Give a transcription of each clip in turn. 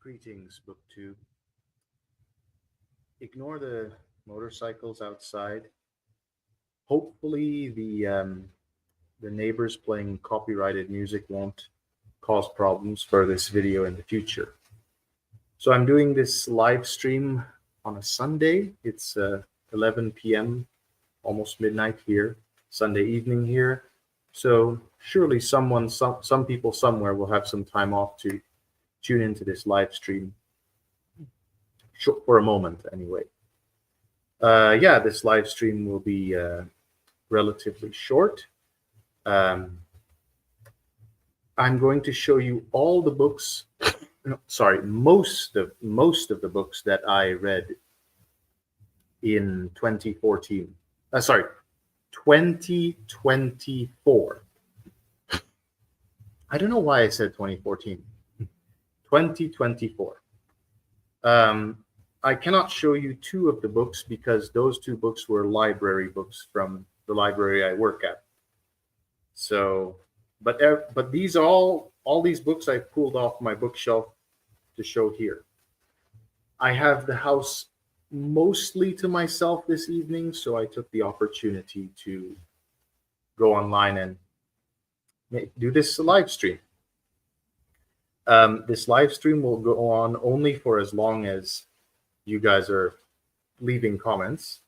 Greetings, BookTube. Ignore the motorcycles outside. Hopefully, the neighbors playing copyrighted music won't cause problems for this video in the future. So I'm doing this live stream on a Sunday. It's 11 p.m., almost midnight here, Sunday evening here. So surely some people somewhere will have some time off to tune into this live stream for a moment anyway. Yeah, this live stream will be relatively short. I'm going to show you all the books. No, sorry, most of the books that I read in 2014. 2024. I don't know why I said 2014. 2024. I cannot show you two of the books because those two books were library books from the library I work at. So, but these are all these books I pulled off my bookshelf to show here. I have the house mostly to myself this evening, so I took the opportunity to go online and do this live stream. This live stream will go on only for as long as you guys are leaving comments.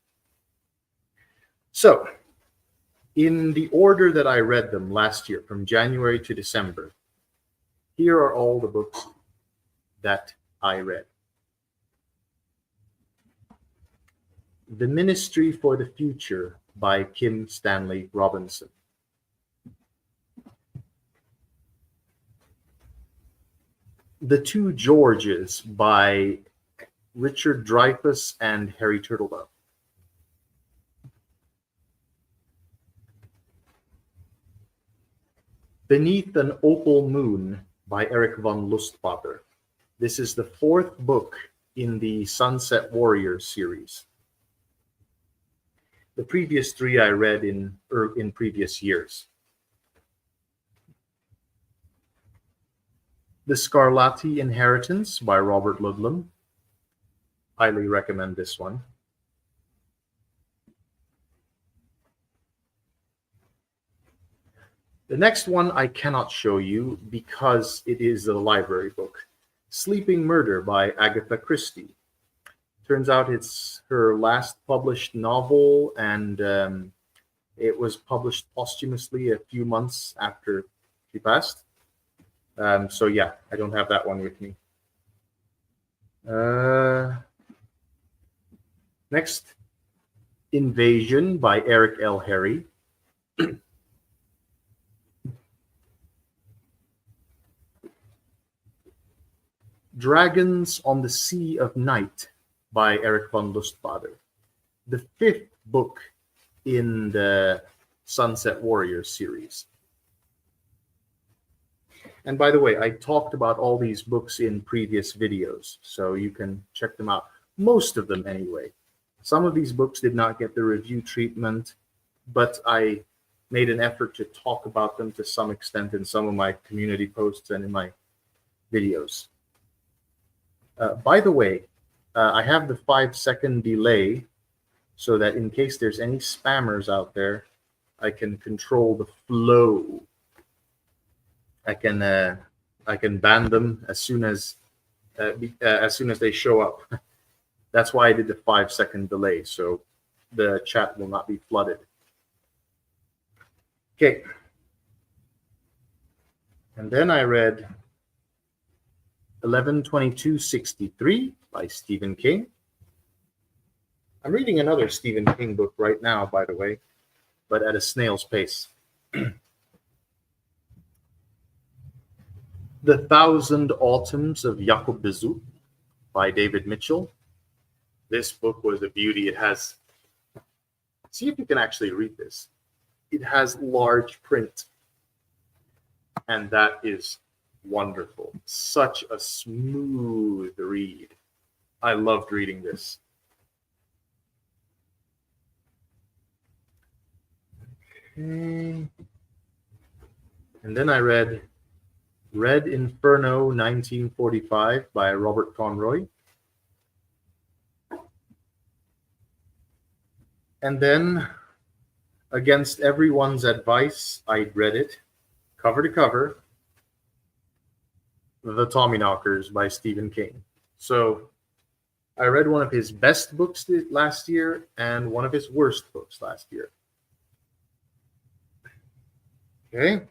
So, in the order that I read them last year, from January to December, here are all the books that I read. The Ministry for the Future by Kim Stanley Robinson. The Two Georges by Richard Dreyfuss and Harry Turtledove. Beneath an Opal Moon by Eric von Lustbader. This is the fourth book in the Sunset Warriors series. The previous three I read in previous years. The Scarlatti Inheritance by Robert Ludlum. Highly recommend this one. The next one I cannot show you because it is a library book. Sleeping Murder by Agatha Christie. Turns out it's her last published novel, and it was published posthumously a few months after she passed. So yeah, I don't have that one with me. Next, Invasion by Eric L. Harry. Dragons on the Sea of Night by Eric von Lustbader. The fifth book in the Sunset Warriors series. And by the way, I talked about all these books in previous videos, so you can check them out. Most of them anyway. Some of these books did not get the review treatment, but I made an effort to talk about them to some extent in some of my community posts and in my videos. By the way, I have the 5-second delay so that in case there's any spammers out there, I can control the flow. I can ban them as soon as they show up. That's why I did the 5-second delay, so the chat will not be flooded. Okay. And then I read 11/22/63 by Stephen King. I'm reading another Stephen King book right now, by the way, but at a snail's pace. The Thousand Autumns of Jacob Bezout by David Mitchell. This book was a beauty. It has, see if you can actually read this. It has large print, and that is wonderful. Such a smooth read. I loved reading this. Okay. And then I read Red Inferno 1945 by Robert Conroy. And then, against everyone's advice, I read it cover to cover, The Tommyknockers by Stephen King. So I read one of his best books last year and one of his worst books last year. Okay.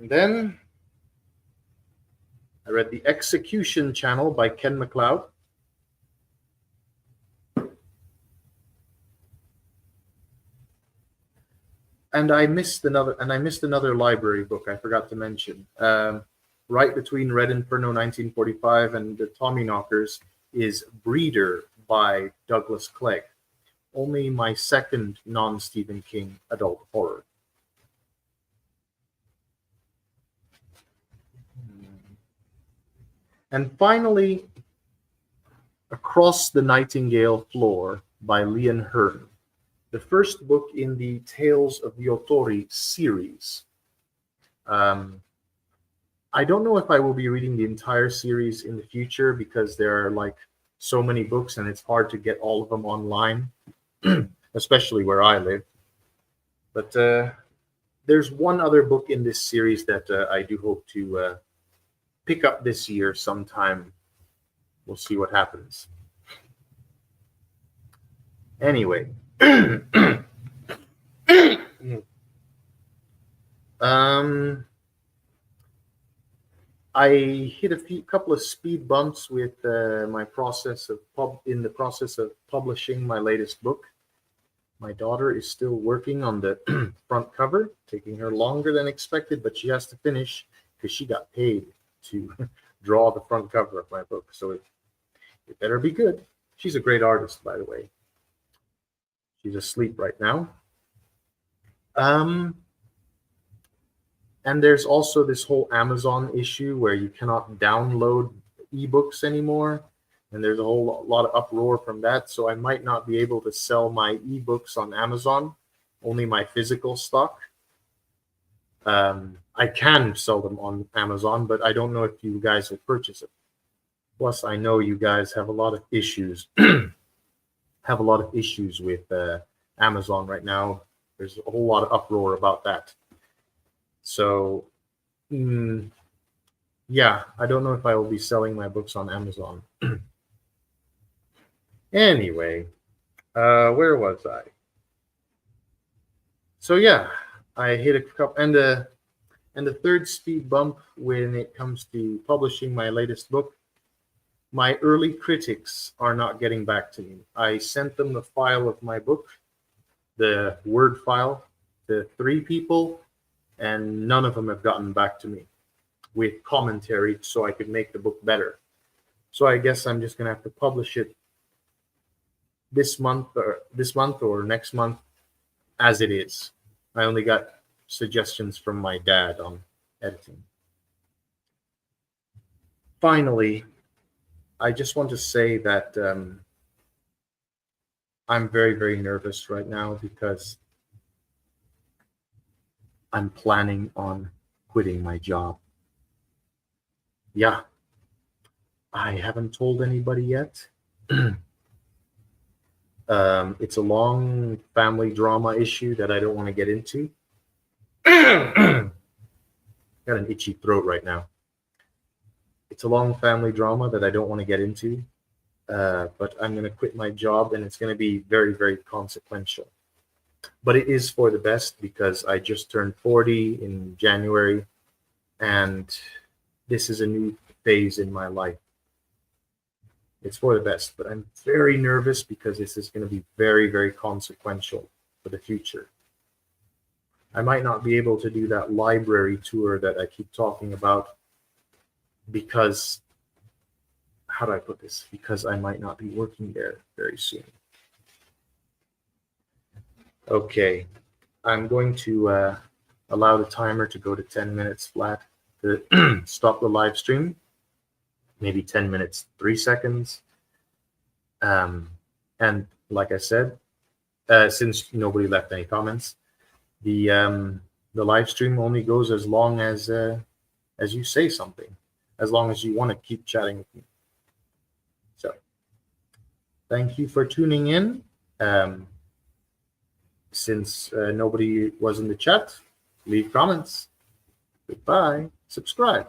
And then I read The Execution Channel by Ken MacLeod. And I missed another library book I forgot to mention. Right between Red Inferno 1945 and The Tommyknockers is Breeder by Douglas Clegg. Only my second non-Stephen King adult horror. And finally, Across the Nightingale Floor by Leon Hearn, the first book in the Tales of the Otori series. I don't know if I will be reading the entire series in the future because there are like so many books and it's hard to get all of them online, especially where I live. But there's one other book in this series that I do hope to pick up this year sometime. We'll see what happens. Anyway. I hit a couple of speed bumps with my process of publishing my latest book. My daughter is still working on the front cover, taking her longer than expected, but she has to finish because she got paid to draw the front cover of my book. So it better be good. She's a great artist, by the way. She's asleep right now. And there's also this whole Amazon issue where you cannot download ebooks anymore. And there's a whole lot of uproar from that. So I might not be able to sell my ebooks on Amazon, only my physical stock. I can sell them on Amazon, but I don't know if you guys will purchase it. Plus, I know you guys have a lot of issues, with Amazon right now. There's a whole lot of uproar about that. So, yeah, I don't know if I will be selling my books on Amazon. Anyway, where was I? So yeah, I hit a couple, and the third speed bump when it comes to publishing my latest book. My early critics are not getting back to me. I sent them the file of my book, the Word file, to 3 people, and none of them have gotten back to me with commentary so I could make the book better. So I guess I'm just going to have to publish it this month or next month as it is. I only got suggestions from my dad on editing. Finally, I just want to say that I'm very, very nervous right now because I'm planning on quitting my job. Yeah, I haven't told anybody yet. It's a long family drama issue that I don't want to get into. Got an itchy throat right now. It's a long family drama that I don't want to get into, but I'm going to quit my job, and it's going to be very, very consequential. But it is for the best because I just turned 40 in January, and this is a new phase in my life. It's for the best, but I'm very nervous because this is going to be very, very consequential for the future. I might not be able to do that library tour that I keep talking about because, how do I put this? Because I might not be working there very soon. Okay, I'm going to allow the timer to go to 10 minutes flat to stop the live stream. Maybe 10 minutes, 3 seconds. And like I said, since nobody left any comments, the The live stream only goes as long as you say something, as long as you want to keep chatting with me. So thank you for tuning in. Since nobody was in the chat, leave comments. Goodbye. Subscribe.